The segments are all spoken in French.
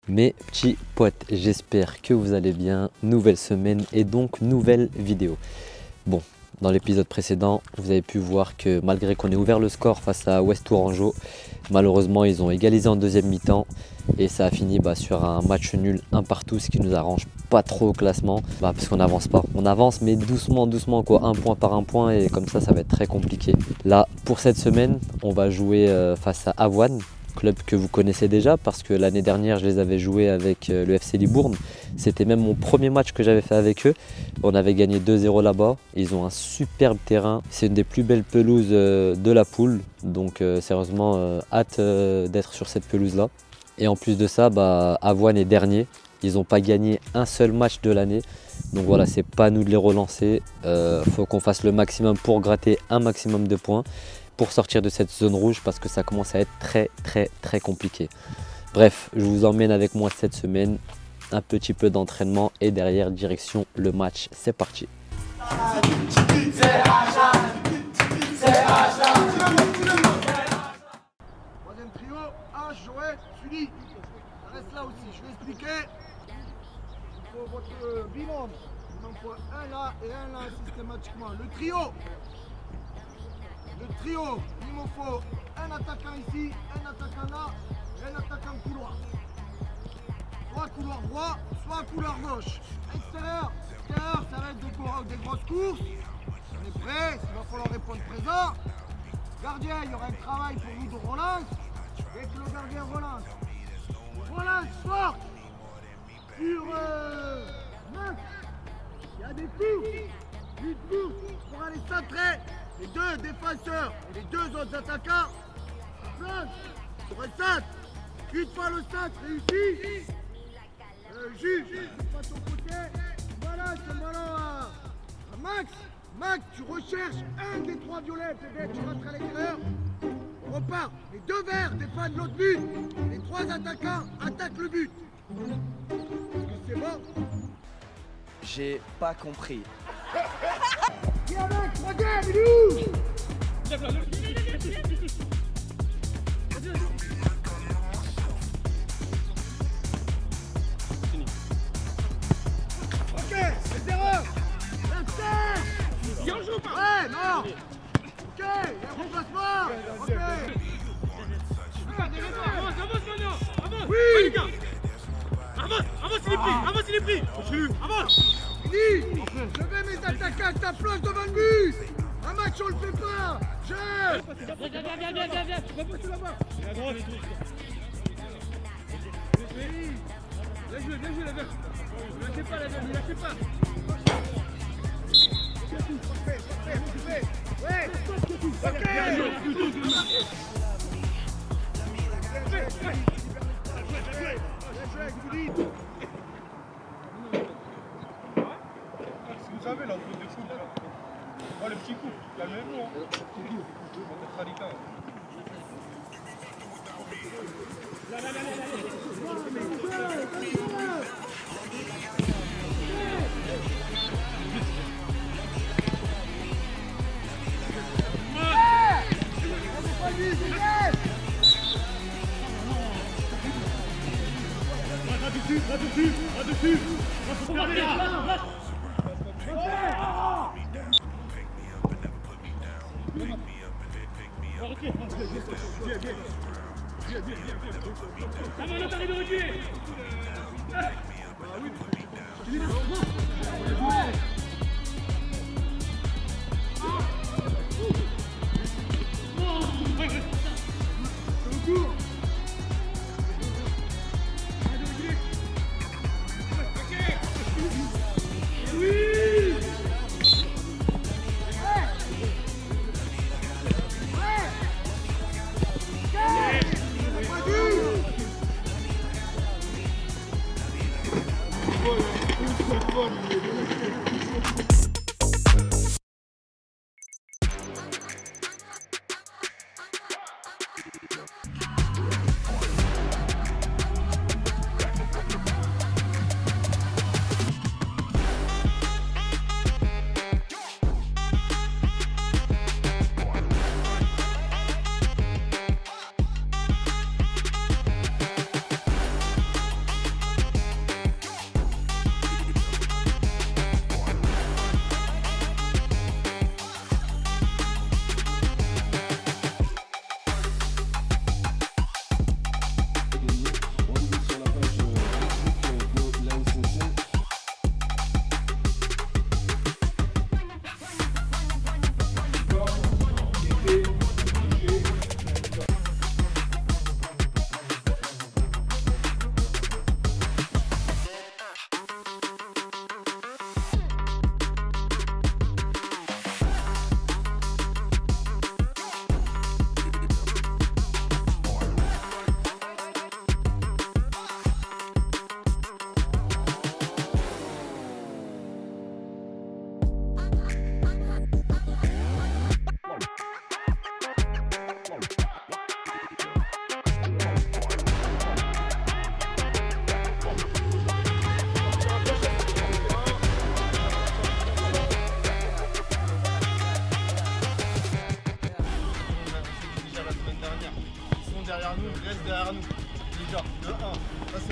Mes petits potes, j'espère que vous allez bien. Nouvelle semaine et donc nouvelle vidéo. Bon, dans l'épisode précédent, vous avez pu voir que malgré qu'on ait ouvert le score face à West Tourangeau, malheureusement ils ont égalisé en deuxième mi-temps et ça a fini sur un match nul, un partout, ce qui nous arrange pas trop au classement parce qu'on n'avance pas. On avance mais doucement quoi, un point par un point, et comme ça va être très compliqué. Là, pour cette semaine, on va jouer face à Avoine, club que vous connaissez déjà parce que l'année dernière je les avais joués avec le FC Libourne. C'était même mon premier match que j'avais fait avec eux. On avait gagné 2-0 là-bas. Ils ont un superbe terrain, c'est une des plus belles pelouses de la poule, donc sérieusement hâte d'être sur cette pelouse là. Et en plus de ça, Avoine est dernier, ils n'ont pas gagné un seul match de l'année, donc voilà, c'est pas à nous de les relancer. Faut qu'on fasse le maximum pour gratter un maximum de points pour sortir de cette zone rouge parce que ça commence à être très compliqué. Bref, je vous emmène avec moi cette semaine, un petit peu d'entraînement et derrière direction le match. C'est parti. Troisième trio, H, Joël, Sully. Ça reste là aussi, je vais expliquer. Il faut votre binôme. Il en faut un là et un là systématiquement. Le trio, il me faut un attaquant ici, un attaquant là et un attaquant couloir. Soit couloir droit, soit couloir gauche. Extérieur, ça va être des grosses courses. On est prêt, il va falloir répondre présent. Gardien, il y aura un travail pour nous de relance. Dès que le gardien relance. Relance forte sur Max. Il y a des coups, une course pour aller centrer. Les deux défenseurs et les deux autres attaquants. Place, sur un centre. Une fois le centre réussi. Juge, pas ton côté. Voilà, c'est le ballon à Max. Max, tu recherches un des trois violets, bébé, tu rentres à l'extérieur. On repart. Les deux verts défendent l'autre but. Les trois attaquants attaquent le but. Est-ce que c'est bon? J'ai pas compris. Viens mec, regarde, il est où? Ok, c'est zéro. Il en joue pas. Ouais, non. Ok, il y a un remplacement. Ok. Avance maintenant. Avance. Oui. Ouais, les gars. Avance, il est pris. Avance, il est pris. Avance. Fini. Je vais mes attaquants, ta place devant le but. Un match, on le fait pas. Je. Viens. Repose là-bas. À droite. Bien joué, la verre. Ne lâchez pas, la verre, ne lâchez pas. Ouais. Ok. Vous savez, là, entre deux coups, là. Oh, le petit coup, calmez-vous, hein. On est radical. Là-dessus.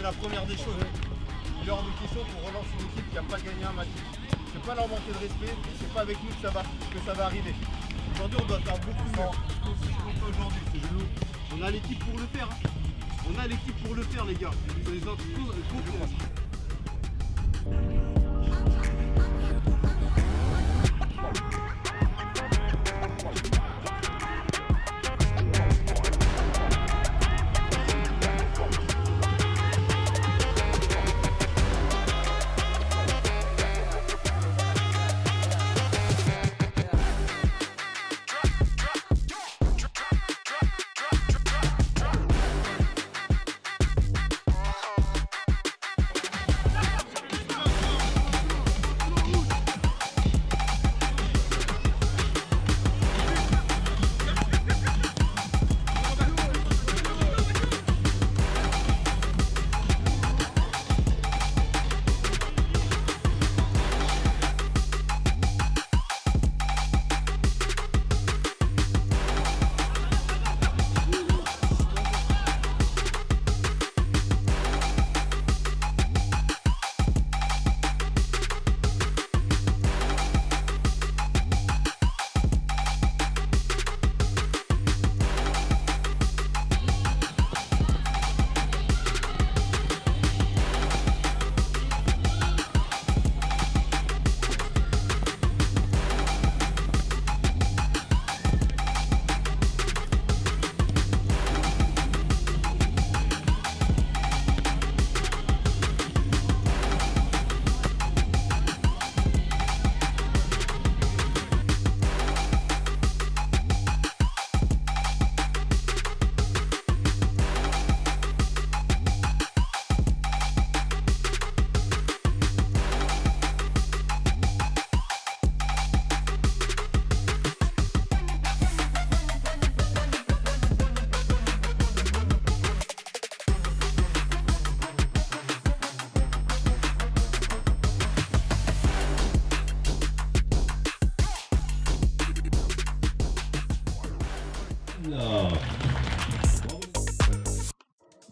la première des choses. Il est hors de question qu'on relance une équipe qui n'a pas gagné un match. C'est pas leur manquer de respect, et c'est pas avec nous que ça va arriver. Aujourd'hui, on doit faire beaucoup mieux. C'est ce qu'on fait aujourd'hui, c'est de nous. On a l'équipe pour le faire. Hein. On a l'équipe pour le faire, les gars. Les autres,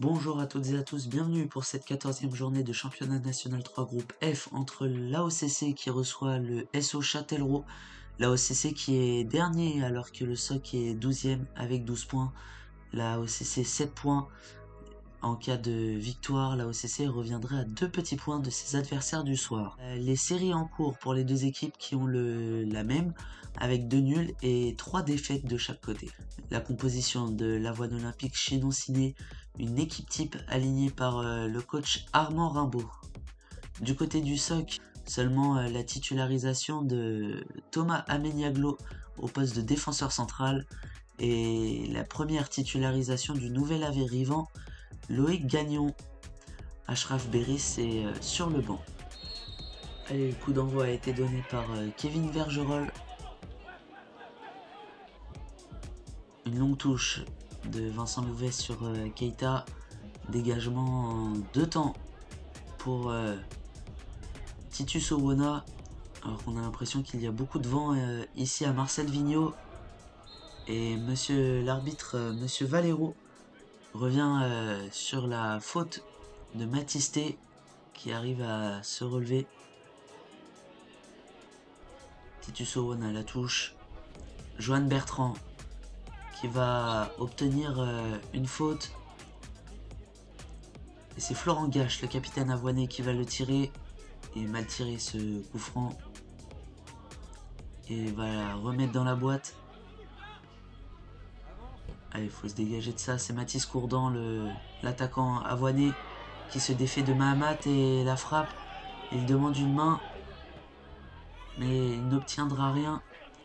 Bonjour à toutes et à tous, bienvenue pour cette 14e journée de championnat national 3 groupe F entre l'AOCC qui reçoit le SO Châtellerault, l'AOCC qui est dernier alors que le SOC est 12e avec 12 points, l'AOCC 7 points. En cas de victoire, l'AOCC reviendrait à 2 petits points de ses adversaires du soir. Les séries en cours pour les deux équipes qui ont la même, avec 2 nuls et 3 défaites de chaque côté. La composition de l'Avoine Olympique Chinon-Ciné, une équipe type alignée par le coach Armand Rimbaud. Du côté du SOC, seulement la titularisation de Thomas Ameniaglo au poste de défenseur central et la première titularisation du nouvel arrivant Loïc Gagnon. Ashraf Berris est sur le banc. Allez, le coup d'envoi a été donné par Kevin Vergerol. Une longue touche de Vincent Louvet sur Keita. Dégagement en 2 temps pour Titus Owona. Alors qu'on a l'impression qu'il y a beaucoup de vent ici à Marcel Vigneault. Et monsieur l'arbitre, monsieur Valero, revient sur la faute de Matisté qui arrive à se relever. Titus Owona à la touche. Joanne Bertrand qui va obtenir une faute. Et c'est Florent Gache, le capitaine avoinais, qui va le tirer. Et mal tiré ce coup franc. Et va la remettre dans la boîte. Allez, il faut se dégager de ça. C'est Mathis Courdan, l'attaquant avoinais, qui se défait de Mahamat et la frappe. Il demande une main. Mais il n'obtiendra rien.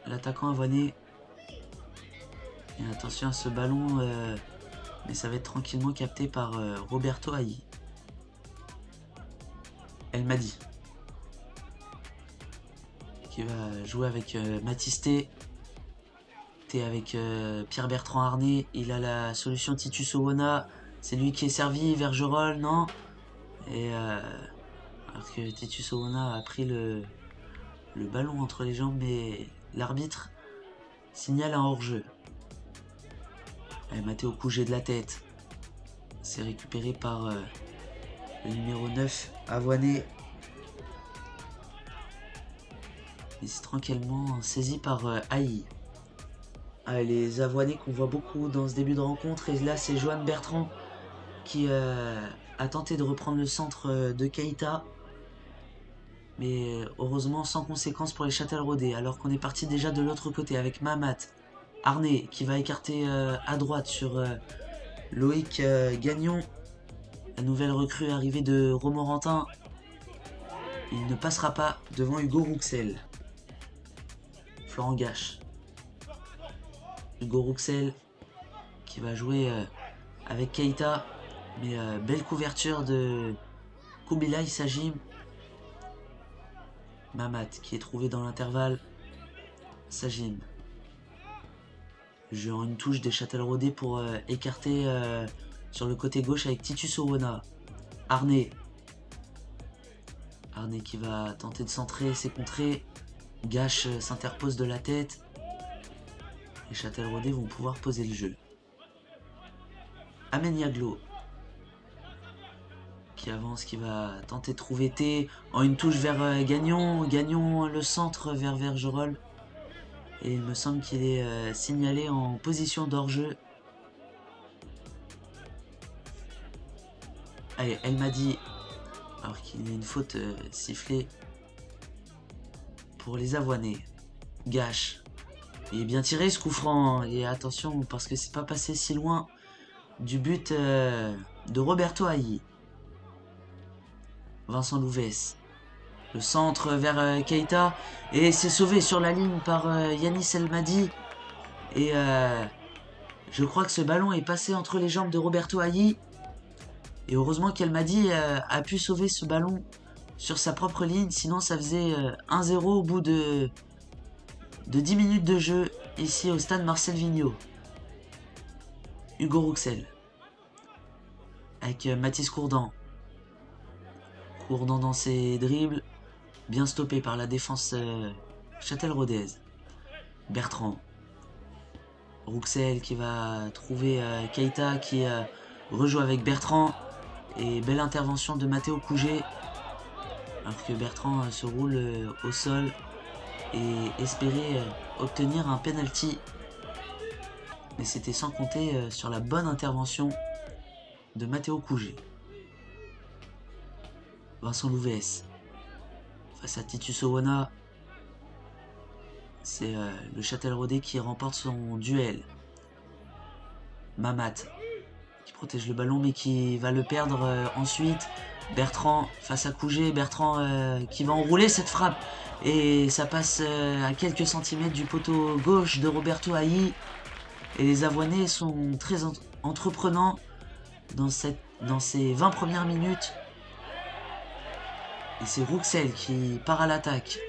L'attaquant avoinais. Et attention à ce ballon. Mais ça va être tranquillement capté par Roberto Haï. El Madi. Qui va jouer avec Matisté. Avec Pierre Bertrand Arnay, il a la solution Titus Owona, c'est lui qui est servi, Vergerol, non. Et alors que Titus Owona a pris le ballon entre les jambes, mais l'arbitre signale un hors-jeu. Mathéo Pouget de la tête, c'est récupéré par Le numéro 9, Avoiné. Et c'est tranquillement saisi par Haï. Les Avoinés qu'on voit beaucoup dans ce début de rencontre. Et là, c'est Johan Bertrand qui a tenté de reprendre le centre de Keita. Mais heureusement sans conséquence pour les Châtelleraudais. Alors qu'on est parti déjà de l'autre côté avec Mahamat. Arnay qui va écarter à droite sur Loïc Gagnon. La nouvelle recrue arrivée de Romorantin. Il ne passera pas devant Hugo Rouxel. Florent Gache. Hugo Rouxel qui va jouer avec Keita. Mais belle couverture de Kubilay Sagim. Mahamat qui est trouvé dans l'intervalle. Sagim. Jeu en une touche des Châtelleraudais pour écarter sur le côté gauche avec Titus Owona. Arnay. Arnay qui va tenter de centrer, c'est contré. Gache s'interpose de la tête. Les Châtelleraudais vont pouvoir poser le jeu. Ameniaglo qui avance, qui va tenter de trouver T en une touche vers Gagnon. Gagnon le centre vers Vergerolles. Et il me semble qu'il est signalé en position d'hors-jeu. Allez, elle m'a dit, alors qu'il y a une faute sifflée pour les Avoinés. Gache. Il est bien tiré ce coup franc. Et attention, parce que c'est pas passé si loin du but de Roberto Haï. Vincent Louvès. Le centre vers Keita. Et c'est sauvé sur la ligne par Yanis Elmadi. Et je crois que ce ballon est passé entre les jambes de Roberto Haï. Et heureusement qu'Elmadi a pu sauver ce ballon sur sa propre ligne. Sinon ça faisait 1-0 au bout de 10 minutes de jeu ici au stade Marcel Vigneault. Hugo Rouxel. Avec Mathis Courdan. Courdan dans ses dribbles. Bien stoppé par la défense châtelleraudaise. Bertrand. Rouxel qui va trouver Keita qui rejoue avec Bertrand. Et belle intervention de Matteo Couget. Alors que Bertrand se roule au sol. Et espérait obtenir un penalty. Mais c'était sans compter sur la bonne intervention de Matteo Couget. Vincent Louvès. Face à Titus Owona. C'est le Châtelleraudais qui remporte son duel. Mahamat qui protège le ballon mais qui va le perdre ensuite. Bertrand face à Couget. Bertrand qui va enrouler cette frappe. Et ça passe à quelques centimètres du poteau gauche de Roberto Haï. Et les Avoinés sont très entreprenants dans ces 20 premières minutes. Et c'est Rouxel qui part à l'attaque.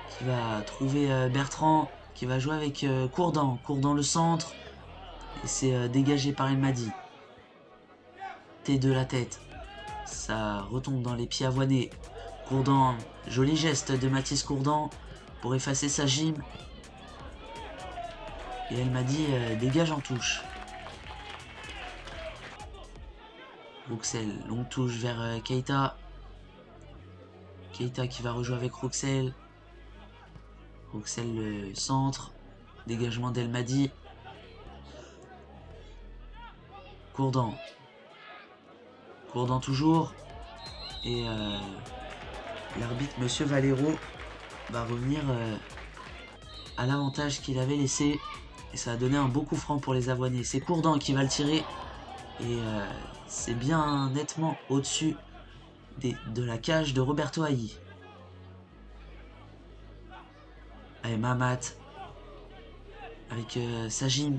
Qui va trouver Bertrand. Qui va jouer avec Courdan. Courdan le centre. Et c'est dégagé par Elmadi. T de la tête. Ça retombe dans les pieds avoinés. Courdan. Joli geste de Mathis Courdan. Pour effacer sa gym. Et Elmadi dégage en touche. Rouxel, longue touche vers Keita. Keita qui va rejouer avec Rouxel. Rouxel le centre. Dégagement d'Elmadi. Courdan. Courdan toujours. Et l'arbitre, Monsieur Valero, va revenir à l'avantage qu'il avait laissé. Et ça a donné un beau coup franc pour les Avoinés. C'est Courdan qui va le tirer. Et c'est bien nettement au-dessus de la cage de Roberto Haï. Allez, Mahamat. Avec Sagim.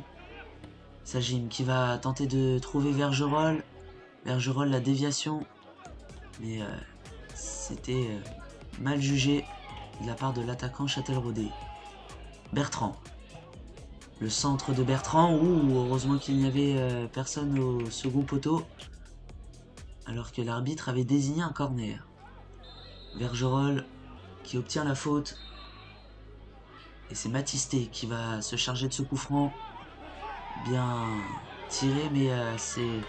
Sagim qui va tenter de trouver Vergerolles. Vergerolles, la déviation. Mais c'était mal jugé de la part de l'attaquant châtelleraudais. Bertrand. Le centre de Bertrand, heureusement qu'il n'y avait personne au second poteau. Alors que l'arbitre avait désigné un corner. Vergerolles qui obtient la faute. Et c'est Matisté qui va se charger de ce coup franc. Bien tiré, mais c'est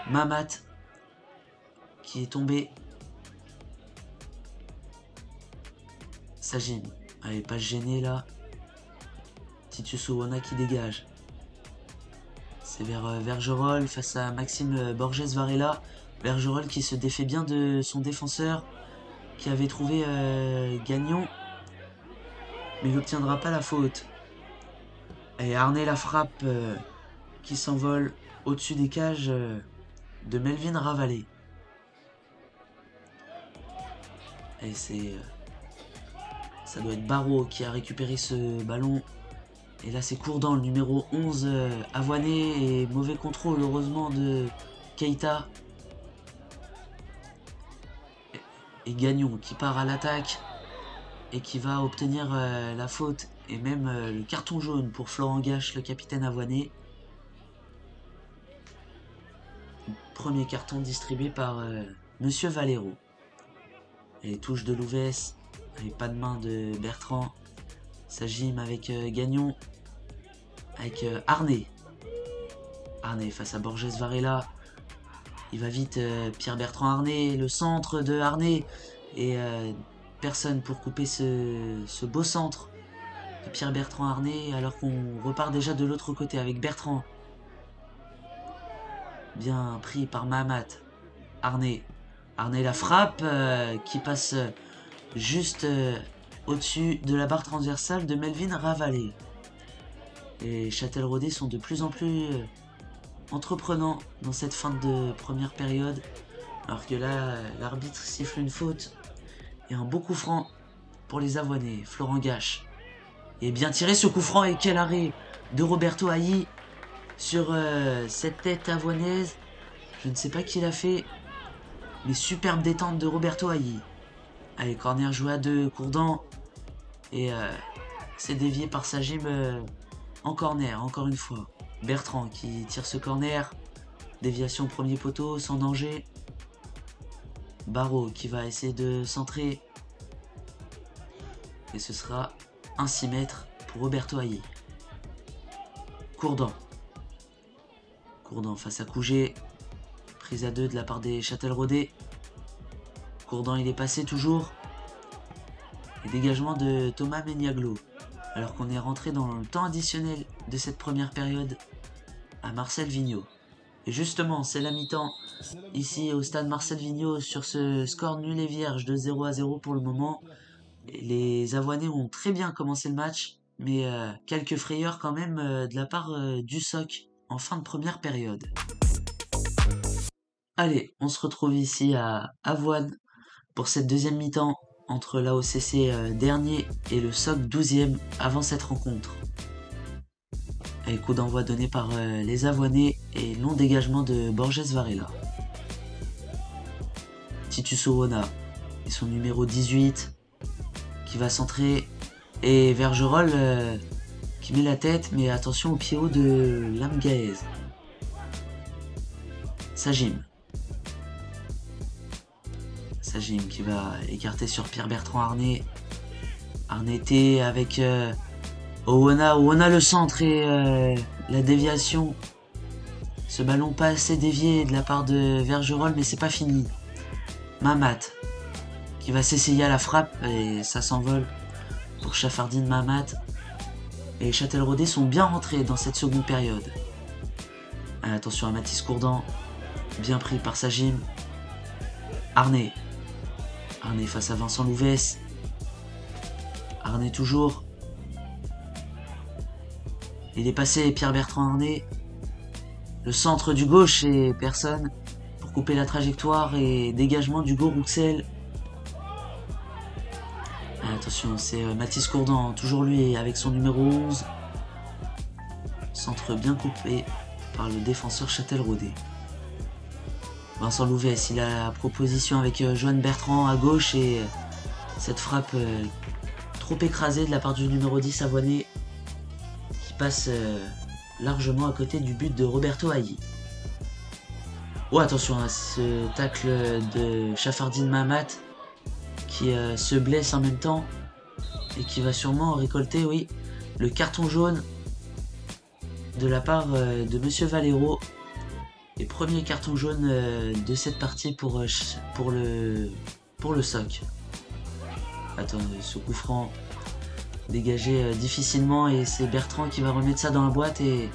Mahamat qui est tombé. Sajim, allez, pas gêné là. Titus Owona qui dégage. C'est vers Vergerol face à Maxime Borges Varela. Vergerol qui se défait bien de son défenseur qui avait trouvé Gagnon. Mais il n'obtiendra pas la faute. Et Arnay la frappe qui s'envole au-dessus des cages de Melvin Ravalé. Et c'est... ça doit être Barreau qui a récupéré ce ballon. Et là c'est Courdan, le numéro 11 avoiné. Et mauvais contrôle heureusement de Keita. Et Gagnon qui part à l'attaque. Et qui va obtenir la faute. Et même le carton jaune pour Florent Gache, le capitaine avoiné. Premier carton distribué par Monsieur Valero. Et touche de Louvès. Avec pas de main de Bertrand. Sajim avec Gagnon. Avec Arnay. Arnay face à Borges Varela. Il va vite Pierre Bertrand Arnay. Le centre de Arnay. Et personne pour couper ce beau centre de Pierre Bertrand Arnay. Alors qu'on repart déjà de l'autre côté avec Bertrand. Bien pris par Mahamat. Arnay. Arnay la frappe qui passe juste au-dessus de la barre transversale de Melvin Ravalé. Les Châtelleraudais sont de plus en plus entreprenants dans cette fin de première période. Alors que là, l'arbitre siffle une faute. Et un beau coup franc pour les avoinés. Florent Gache. Et bien tiré ce coup franc et quel arrêt de Roberto Hailly sur cette tête avoinaise. Je ne sais pas qui l'a fait. Mais superbe détente de Roberto Hailly. Allez, corner joué à 2, Courdan. Et c'est dévié par Sajim en corner, encore une fois. Bertrand qui tire ce corner. Déviation au premier poteau, sans danger. Barreau qui va essayer de centrer. Et ce sera un 6 mètres pour Roberto Hailly. Courdan. Courdan face à Couget. Prise à 2 de la part des Châtelleraudais. Courdan il est passé toujours. Et dégagement de Thomas Meniaglo. Alors qu'on est rentré dans le temps additionnel de cette première période à Marcel Vigneault. Et justement, c'est la mi-temps ici au stade Marcel Vigneault sur ce score nul et vierge de 0-0 pour le moment. Et les avoinés ont très bien commencé le match, mais quelques frayeurs quand même de la part du SOC en fin de première période. Allez, on se retrouve ici à Avoine pour cette deuxième mi-temps entre l'AOCC dernier et le SOC 12e avant cette rencontre. Et coup d'envoi donné par les avoinés et long dégagement de Borges Varela. Titus Owona et son numéro 18 qui va centrer et Vergerol qui met la tête, mais attention au pied haut de Lamgaez. Sajim. Sajim qui va écarter sur Pierre Bertrand Arnay. Arnay T avec Owona. Owona le centre et la déviation. Ce ballon pas assez dévié de la part de Vergerol, mais c'est pas fini. Mahamat qui va s'essayer à la frappe et ça s'envole pour Chafardine Mahamat. Et les Châtelleraudais sont bien rentrés dans cette seconde période. Attention à Mathis Courdan. Bien pris par Sajim. Arnay. Arnay face à Vincent Louvès. Arnay toujours. Il est passé Pierre Bertrand Arnay. Le centre du gauche et personne pour couper la trajectoire et dégagement d'Hugo Rouxel. Attention, c'est Mathis Courdan, toujours lui avec son numéro 11. Centre bien coupé par le défenseur Châtelleraudais. Vincent Louvès, il a la proposition avec Joanne Bertrand à gauche et cette frappe trop écrasée de la part du numéro 10 avoiné qui passe largement à côté du but de Roberto Hailly. Oh, attention à ce tacle de Chafardine Mahamat qui se blesse en même temps et qui va sûrement récolter, oui, le carton jaune de la part de Monsieur Valero. Et premier carton jaune de cette partie pour le SOC. Attends, ce coup franc dégagé difficilement et c'est Bertrand qui va remettre ça dans la boîte et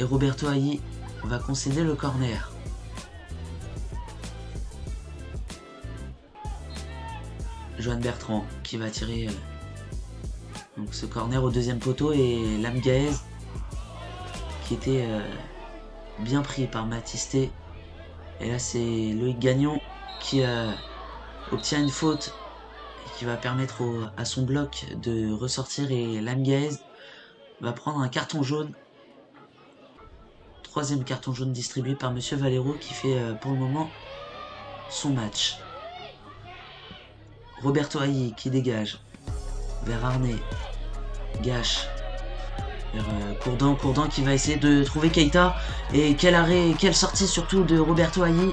Roberto Hailly va concéder le corner. Johan Bertrand qui va tirer donc ce corner au deuxième poteau et Lam Gaez qui était bien pris par Matisté. Et là c'est Loïc Gagnon qui obtient une faute et qui va permettre à son bloc de ressortir et Lam Gaez va prendre un carton jaune. Troisième carton jaune distribué par Monsieur Valero qui fait pour le moment son match. Roberto Hailly qui dégage vers Arnay, Gache, vers Courdan qui va essayer de trouver Keita. Et quel arrêt, quelle sortie surtout de Roberto Hailly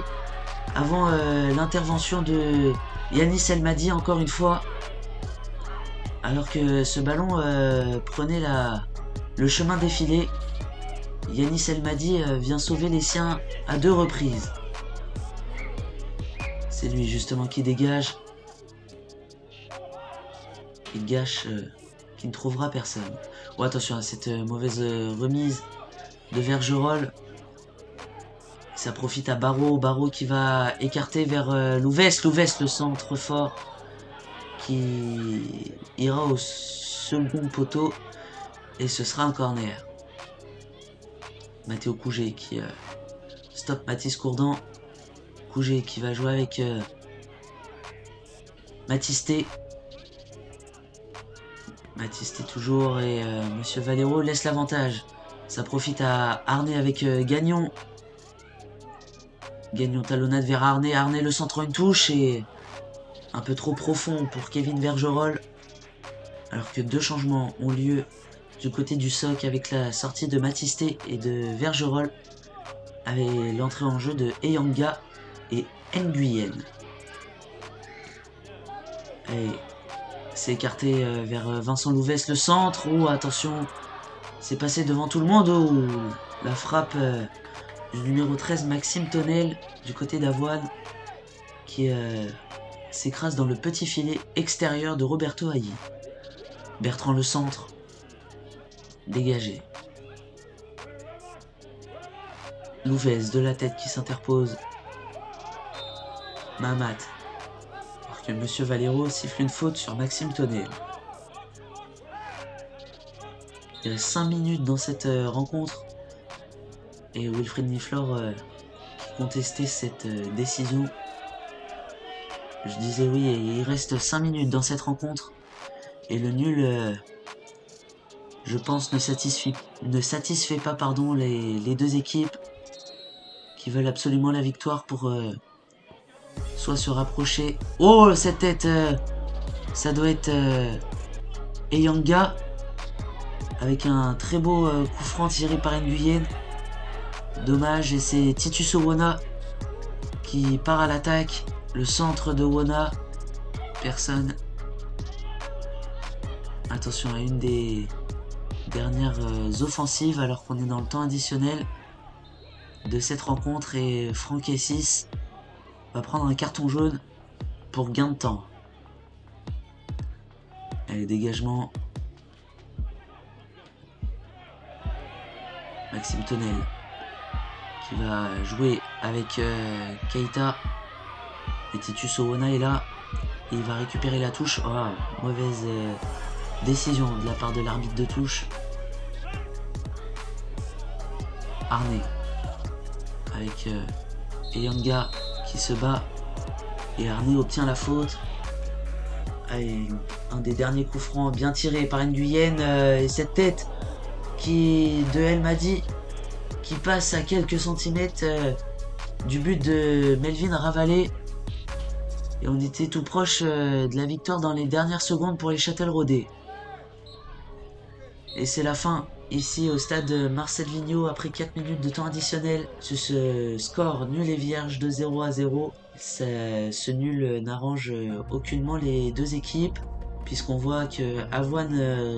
avant l'intervention de Yanis Elmadi encore une fois. Alors que ce ballon prenait le chemin défilé, Yanis Elmadi vient sauver les siens à 2 reprises. C'est lui justement qui dégage. Et Gache qui ne trouvera personne. Oh, attention à cette mauvaise remise de Vergerolles. Ça profite à Barraud qui va écarter vers Louvès. Louvès, le centre fort qui ira au second poteau et ce sera un corner. Mathéo Couget qui stoppe Mathis Courdan. Couget qui va jouer avec Matisté. Matisté toujours et Monsieur Valero laisse l'avantage. Ça profite à Arnay avec Gagnon. Gagnon talonnade vers Arnay. Arnay le centre une touche et un peu trop profond pour Kevin Vergerolles. Alors que 2 changements ont lieu du côté du SOC avec la sortie de Matisté et de Vergerolles. Avec l'entrée en jeu de Eyanga et Nguyen. Et c'est écarté vers Vincent Louvès, le centre. Oh, attention, c'est passé devant tout le monde. Oh, la frappe du numéro 13, Maxime Tonnel, du côté d'Avoine, qui s'écrase dans le petit filet extérieur de Roberto Hailly. Bertrand, le centre, dégagé. Louvès, de la tête, qui s'interpose. Mahamat. Que Monsieur Valero siffle une faute sur Maxime Tonnel. Il reste 5 minutes dans cette rencontre et Wilfried Niflor qui contestait cette décision. Je disais oui, et il reste 5 minutes dans cette rencontre et le nul je pense ne satisfait pas les 2 équipes qui veulent absolument la victoire pour soit se rapprocher. Oh, cette tête, ça doit être Eyanga avec un très beau coup franc tiré par Nguyen. Dommage, et c'est Titus Owona qui part à l'attaque. Le centre de Owona, personne. Attention à une des dernières offensives alors qu'on est dans le temps additionnel de cette rencontre et Franck Essis va prendre un carton jaune pour gain de temps. Allez, dégagement. Maxime Tonnel qui va jouer avec Keita. Et Titus Owona est là. Et il va récupérer la touche. Oh, mauvaise décision de la part de l'arbitre de touche. Arnay avec Eyanga qui se bat et Arnay obtient la faute. Allez, un des derniers coups francs bien tiré par Nguyen et cette tête de Elmadi qui passe à quelques centimètres du but de Melvin Ravalé et on était tout proche de la victoire dans les dernières secondes pour les Châtelleraudais. Et c'est la fin ici au stade Marcel Vigneault après 4 minutes de temps additionnel. Sur ce score nul et vierge de 0-0. Ce nul n'arrange aucunement les 2 équipes puisqu'on voit que Avoine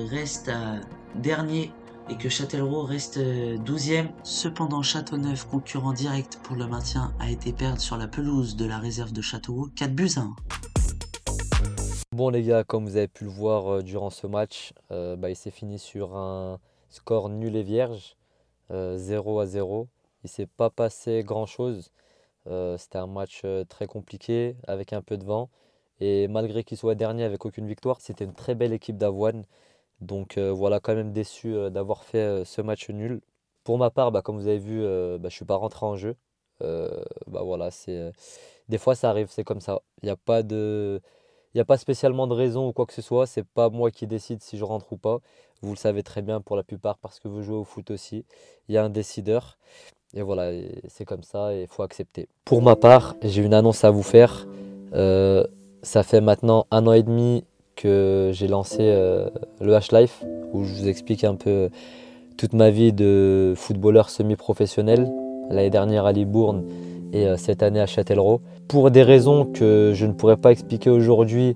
reste à dernier et que Châtellerault reste 12e. Cependant, Châteauneuf, concurrent direct pour le maintien, a été perdre sur la pelouse de la réserve de Châteauroux 4-1. Bon les gars, comme vous avez pu le voir durant ce match, il s'est fini sur un score nul et vierge, 0-0. Il ne s'est pas passé grand chose. C'était un match très compliqué avec un peu de vent. Et malgré qu'il soit dernier avec aucune victoire, c'était une très belle équipe d'Avoine. Donc voilà, quand même déçu d'avoir fait ce match nul. Pour ma part, comme vous avez vu, je ne suis pas rentré en jeu. Voilà, des fois ça arrive, c'est comme ça. Il n'y a pas spécialement de raison ou quoi que ce soit. C'est pas moi qui décide si je rentre ou pas. Vous le savez très bien pour la plupart parce que vous jouez au foot aussi. Il y a un décideur. Et voilà, c'est comme ça et il faut accepter. Pour ma part, j'ai une annonce à vous faire. Ça fait maintenant 1 an et demi que j'ai lancé le H-Life, où je vous explique un peu toute ma vie de footballeur semi-professionnel. L'année dernière à Libourne et cette année à Châtellerault. Pour des raisons que je ne pourrais pas expliquer aujourd'hui,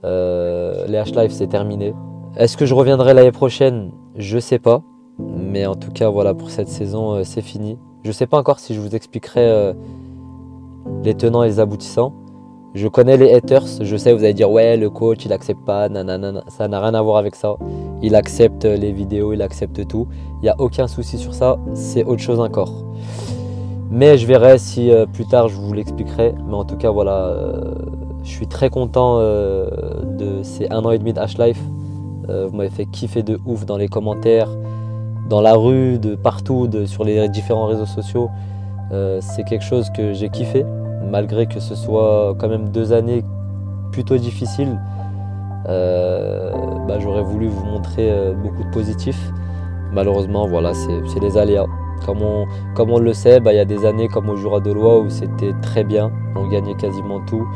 les H-Life c'est terminé. Est-ce que je reviendrai l'année prochaine? Je sais pas. Mais en tout cas, voilà, pour cette saison, c'est fini. Je ne sais pas encore si je vous expliquerai les tenants et les aboutissants. Je connais les haters, je sais, vous allez dire, ouais, le coach, il accepte pas, nanana. Ça n'a rien à voir avec ça. Il accepte les vidéos, il accepte tout. Il n'y a aucun souci sur ça, c'est autre chose encore. Mais je verrai si plus tard, je vous l'expliquerai. Mais en tout cas, voilà, je suis très content de ces 1 an et demi de H-Life. Vous m'avez fait kiffer de ouf dans les commentaires, dans la rue, de partout, sur les différents réseaux sociaux. C'est quelque chose que j'ai kiffé, malgré que ce soit quand même 2 années plutôt difficiles. J'aurais voulu vous montrer beaucoup de positifs. Malheureusement, voilà, c'est les aléas. Comme on le sait, il y a des années comme au Jura Dolois où c'était très bien, on gagnait quasiment tout,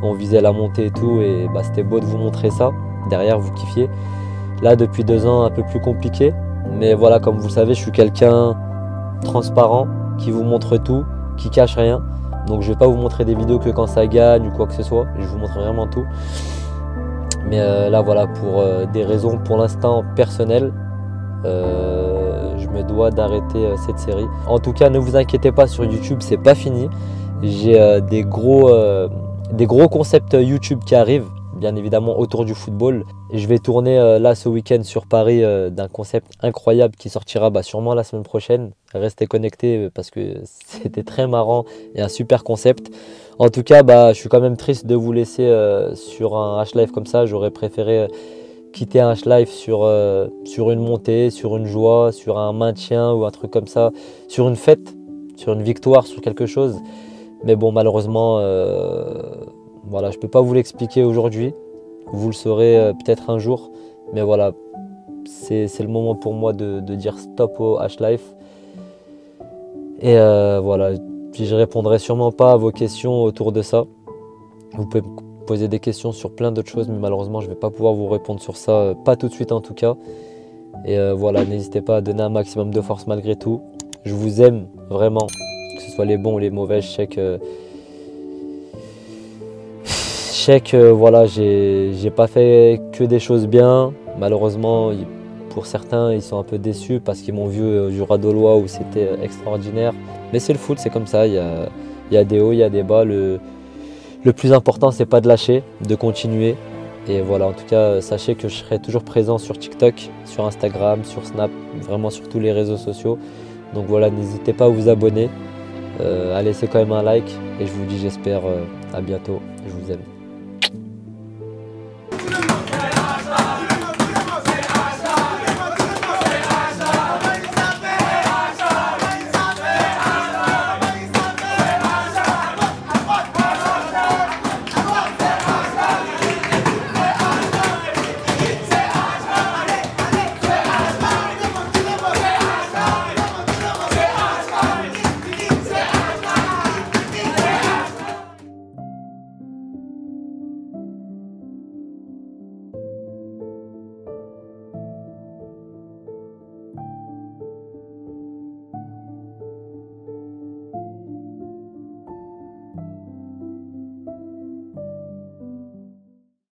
on visait la montée et tout, et c'était beau de vous montrer ça. Derrière, vous kiffiez. Là, depuis 2 ans, un peu plus compliqué. Mais voilà, comme vous le savez, je suis quelqu'un transparent, qui vous montre tout, qui cache rien. Donc je ne vais pas vous montrer des vidéos que quand ça gagne ou quoi que ce soit. Je vous montre vraiment tout. Mais là, voilà, pour des raisons pour l'instant personnelles, je me dois d'arrêter cette série. En tout cas, ne vous inquiétez pas, sur YouTube, c'est pas fini. J'ai des gros concepts YouTube qui arrivent, bien évidemment autour du football. Et je vais tourner là ce week-end sur Paris d'un concept incroyable qui sortira sûrement la semaine prochaine. Restez connectés parce que c'était très marrant et un super concept. En tout cas, je suis quand même triste de vous laisser sur un H-Life comme ça. J'aurais préféré quitter un H-Life sur une montée, sur une joie, sur un maintien ou un truc comme ça, sur une fête, sur une victoire, sur quelque chose. Mais bon, malheureusement, voilà, je ne peux pas vous l'expliquer aujourd'hui. Vous le saurez peut-être un jour. Mais voilà, c'est le moment pour moi de dire stop au H-Life. Et voilà, puis je répondrai sûrement pas à vos questions autour de ça. Vous pouvez me poser des questions sur plein d'autres choses, mais malheureusement, je ne vais pas pouvoir vous répondre sur ça, pas tout de suite en tout cas. Et voilà, n'hésitez pas à donner un maximum de force malgré tout. Je vous aime vraiment, que ce soit les bons ou les mauvais. Je sais que voilà, j'ai pas fait que des choses bien. Malheureusement, pour certains, ils sont un peu déçus parce qu'ils m'ont vu au Jura Dolois où c'était extraordinaire. Mais c'est le foot, c'est comme ça. Il y a des hauts, il y a des bas. Le plus important, c'est pas de lâcher, de continuer. Et voilà, en tout cas, sachez que je serai toujours présent sur TikTok, sur Instagram, sur Snap, vraiment sur tous les réseaux sociaux. Donc voilà, n'hésitez pas à vous abonner, à laisser quand même un like. Et je vous dis, j'espère, à bientôt. Je vous aime.